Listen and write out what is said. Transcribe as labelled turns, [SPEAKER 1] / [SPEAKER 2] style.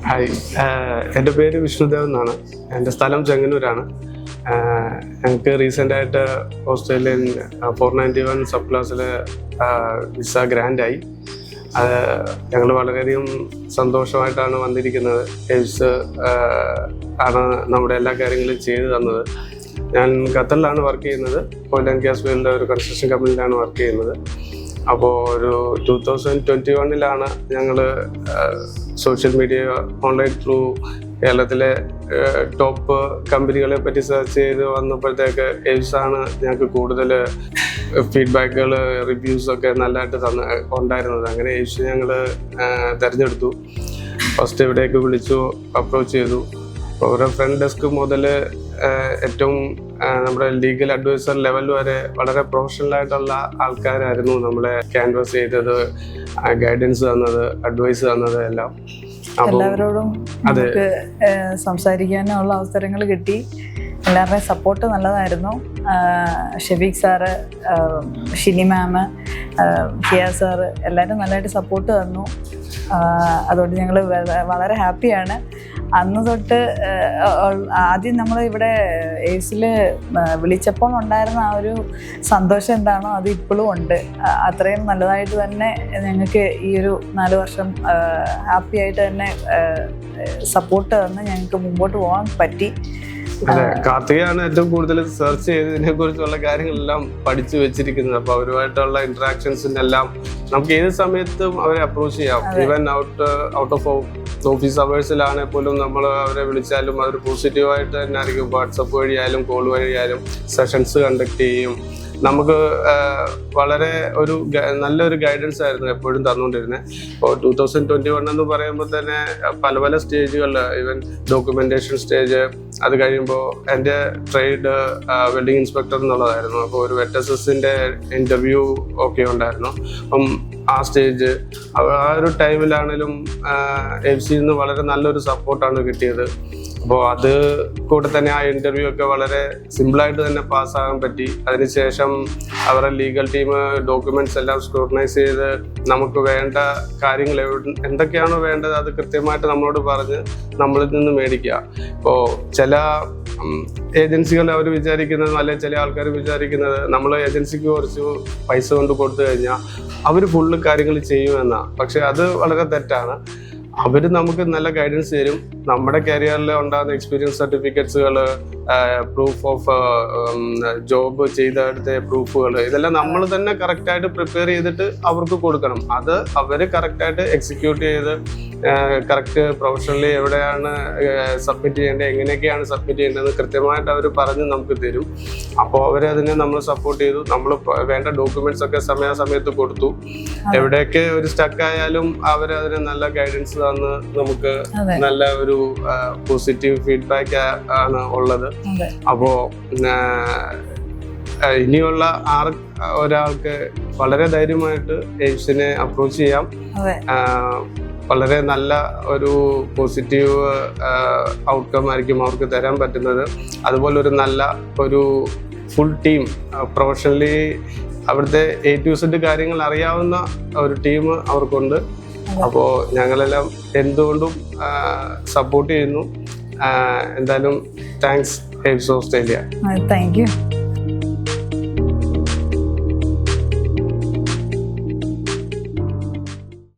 [SPEAKER 1] Hi, എൻ്റെ പേര് വിഷ്ണുദേവ് എന്നാണ്. എൻ്റെ സ്ഥലം ചെങ്ങന്നൂരാണ്. ഞങ്ങൾക്ക് റീസെൻ്റായിട്ട് ഓസ്ട്രേലിയൻ 491 സബ് ക്ലാസ്സിൽ വിസ ഗ്രാൻഡായി. അത് ഞങ്ങൾ വളരെയധികം സന്തോഷമായിട്ടാണ് വന്നിരിക്കുന്നത്. എയ്ഡ്സ് ആണ് നമ്മുടെ എല്ലാ കാര്യങ്ങളും ചെയ്തു തന്നത്. ഞാൻ ഖത്തറിലാണ് വർക്ക് ചെയ്യുന്നത്. ഓയിൽ ആൻഡ് ഗ്യാസ് ഫീൽഡിലെ ഒരു കൺസ്ട്രക്ഷൻ കമ്പനിയിലാണ് വർക്ക് ചെയ്യുന്നത്. അപ്പോൾ ഒരു 2021 ഞങ്ങൾ സോഷ്യൽ മീഡിയ ഓൺലൈൻ ത്രൂ കേരളത്തിലെ ടോപ്പ് കമ്പനികളെ പറ്റി സെർച്ച് ചെയ്ത് വന്നപ്പോഴത്തേക്ക് എയ്ഡ്സാണ് ഞങ്ങൾക്ക് കൂടുതൽ ഫീഡ്ബാക്കുകൾ, റിവ്യൂസൊക്കെ നല്ലതായിട്ട് ഉണ്ടായിരുന്നത്. അങ്ങനെ എയ്ഡ്സ് ഞങ്ങൾ തിരഞ്ഞെടുത്തു. ഫസ്റ്റ് ഇവിടേക്ക് വിളിച്ചു, അപ്രോച്ച് ചെയ്തു. ഓരോ ഫ്രണ്ട് ഡെസ്ക് മുതൽ ഏറ്റവും നമ്മുടെ ലീഗൽ അഡ്വൈസർ ലെവൽ വരെ വളരെ പ്രൊഫഷണലായിട്ടുള്ള ആൾക്കാരായിരുന്നു നമ്മളെ ക്യാൻവാസ് ചെയ്തത്, ഗൈഡൻസ് തന്നത്, അഡ്വൈസ് തന്നത് എല്ലാം.
[SPEAKER 2] എല്ലാവരോടും നമുക്ക് സംസാരിക്കാനുള്ള അവസരങ്ങൾ കിട്ടി. എല്ലാവരുടെയും സപ്പോർട്ട് നല്ലതായിരുന്നു. ഷെഫീഖ് സാറ്, ഷിനി മാം, ഹിയ സാറ് എല്ലാവരും നല്ലതായിട്ട് സപ്പോർട്ട് തന്നു. അതുകൊണ്ട് ഞങ്ങൾ വളരെ ഹാപ്പിയാണ്. അന്ന് തൊട്ട് ആദ്യം നമ്മൾ ഇവിടെ എയ്ഡ്സിൽ വിളിച്ചപ്പോൾ ഉണ്ടായിരുന്ന ആ ഒരു സന്തോഷം എന്താണോ അത് ഇപ്പോഴും ഉണ്ട്. അത്രയും നല്ലതായിട്ട് തന്നെ ഞങ്ങൾക്ക് ഈ ഒരു 4 വർഷം ഹാപ്പി ആയിട്ട് തന്നെ സപ്പോർട്ട് തന്ന് ഞങ്ങൾക്ക് മുമ്പോട്ട് പോകാൻ പറ്റി.
[SPEAKER 1] അതെ, കാർത്തികയാണ് ഏറ്റവും കൂടുതൽ സെർച്ച് ചെയ്തതിനെ കുറിച്ചുള്ള കാര്യങ്ങളെല്ലാം പഠിച്ചു വെച്ചിരിക്കുന്നത്. അപ്പൊ അവരുമായിട്ടുള്ള ഇന്ററാക്ഷൻസിനെല്ലാം നമുക്ക് ഏത് സമയത്തും അവരെ അപ്രോച്ച് ചെയ്യാം. ഈവൻ ഔട്ട് ഓഫ് ഓഫീസ് അവേഴ്സിലാണെങ്കിൽ പോലും നമ്മൾ അവരെ വിളിച്ചാലും അവർ പോസിറ്റീവായിട്ട് തന്നെ ആയിരിക്കും. വാട്സപ്പ് വഴിയായാലും കോൾ വഴിയായാലും സെഷൻസ് കണ്ടക്ട് ചെയ്യും. നമുക്ക് വളരെ നല്ലൊരു ഗൈഡൻസ് ആയിരുന്നു എപ്പോഴും തന്നുകൊണ്ടിരുന്നത്. ഇപ്പോൾ 2021 എന്ന് പറയുമ്പോൾ തന്നെ പല സ്റ്റേജുകളിൽ, ഈവൻ ഡോക്യുമെന്റേഷൻ സ്റ്റേജ്, അത് കഴിയുമ്പോൾ എൻ്റെ ട്രേഡ് വെൽഡിംഗ് ഇൻസ്പെക്ടർ എന്നുള്ളതായിരുന്നു. അപ്പോൾ ഒരു വെറ്റസസിൻ്റെ ഇൻ്റർവ്യൂ ഒക്കെ ഉണ്ടായിരുന്നു. അപ്പം ആ സ്റ്റേജ്, ആ ഒരു ടൈമിലാണെങ്കിലും എഫ്സിയിൽ നിന്ന് വളരെ നല്ലൊരു സപ്പോർട്ടാണ് കിട്ടിയത്. അപ്പോൾ അത് കൂടെ തന്നെ ആ ഇൻ്റർവ്യൂ ഒക്കെ വളരെ സിമ്പിളായിട്ട് തന്നെ പാസ്സാകാൻ പറ്റി. അതിനുശേഷം അവരുടെ ലീഗൽ ടീം ഡോക്യുമെൻറ്റ്സ് എല്ലാം സ്ക്രൂട്ടനൈസ് ചെയ്ത് നമുക്ക് വേണ്ട കാര്യങ്ങൾ എന്തൊക്കെയാണോ വേണ്ടത് അത് കൃത്യമായിട്ട് നമ്മളോട് പറഞ്ഞ് നമ്മളിൽ നിന്ന് മേടിക്കുക. ഇപ്പോൾ ചില ഏജൻസികൾ അവർ വിചാരിക്കുന്നത്, അല്ലെങ്കിൽ ചില ആൾക്കാർ വിചാരിക്കുന്നത് നമ്മൾ ഏജൻസിക്ക് കുറച്ച് പൈസ കൊണ്ട് കൊടുത്തു കഴിഞ്ഞാൽ അവർ ഫുള്ള് കാര്യങ്ങൾ ചെയ്യുമെന്നാണ്. പക്ഷെ അത് വളരെ തെറ്റാണ്. അവർ നമുക്ക് നല്ല ഗൈഡൻസ് തരും. നമ്മുടെ കരിയറിൽ ഉണ്ടാകുന്ന എക്സ്പീരിയൻസ് സർട്ടിഫിക്കറ്റ്സുകൾ, പ്രൂഫ് ഓഫ് ജോബ് ചെയ്തെടുത്ത പ്രൂഫുകൾ, ഇതെല്ലാം നമ്മൾ തന്നെ കറക്റ്റായിട്ട് പ്രിപ്പയർ ചെയ്തിട്ട് അവർക്ക് കൊടുക്കണം. അത് അവർ കറക്റ്റായിട്ട് എക്സിക്യൂട്ട് ചെയ്ത് കറക്റ്റ് പ്രൊഫഷണലി എവിടെയാണ് സബ്മിറ്റ് ചെയ്യേണ്ടത്, എങ്ങനെയൊക്കെയാണ് സബ്മിറ്റ് ചെയ്യേണ്ടതെന്ന് കൃത്യമായിട്ട് അവർ പറഞ്ഞ് നമുക്ക് തരും. അപ്പോൾ അവരതിനെ നമ്മൾ സപ്പോർട്ട് ചെയ്തു. നമ്മൾ വേണ്ട ഡോക്യുമെന്റ്സ് ഒക്കെ സമയാസമയത്ത് കൊടുത്തു. എവിടെയൊക്കെ ഒരു സ്റ്റക്കായാലും അവരതിന് നല്ല ഗൈഡൻസ് തന്ന് നമുക്ക് നല്ല ഒരു പോസിറ്റീവ് ഫീഡ്ബാക്ക് ആണ് ഉള്ളത്. അപ്പോ ഇനിയുള്ള ഒരാൾക്ക് വളരെ ധൈര്യമായിട്ട് എയ്ഡ്സിനെ അപ്രോച്ച് ചെയ്യാം. വളരെ നല്ല ഒരു പോസിറ്റീവ് ഔട്ട്കം ആയിരിക്കും അവർക്ക് തരാൻ പറ്റുന്നത്. അതുപോലെ ഒരു നല്ല ഒരു ഫുൾ ടീം, പ്രൊഫഷണലി അവിടുത്തെ A to Z കാര്യങ്ങൾ അറിയാവുന്ന ഒരു ടീം അവർക്കുണ്ട്. അപ്പോൾ ഞങ്ങളെല്ലാം എന്തുകൊണ്ടും സപ്പോർട്ട് ചെയ്യുന്നു. എന്തായാലും thanks AIDS Australia.
[SPEAKER 2] Thank you.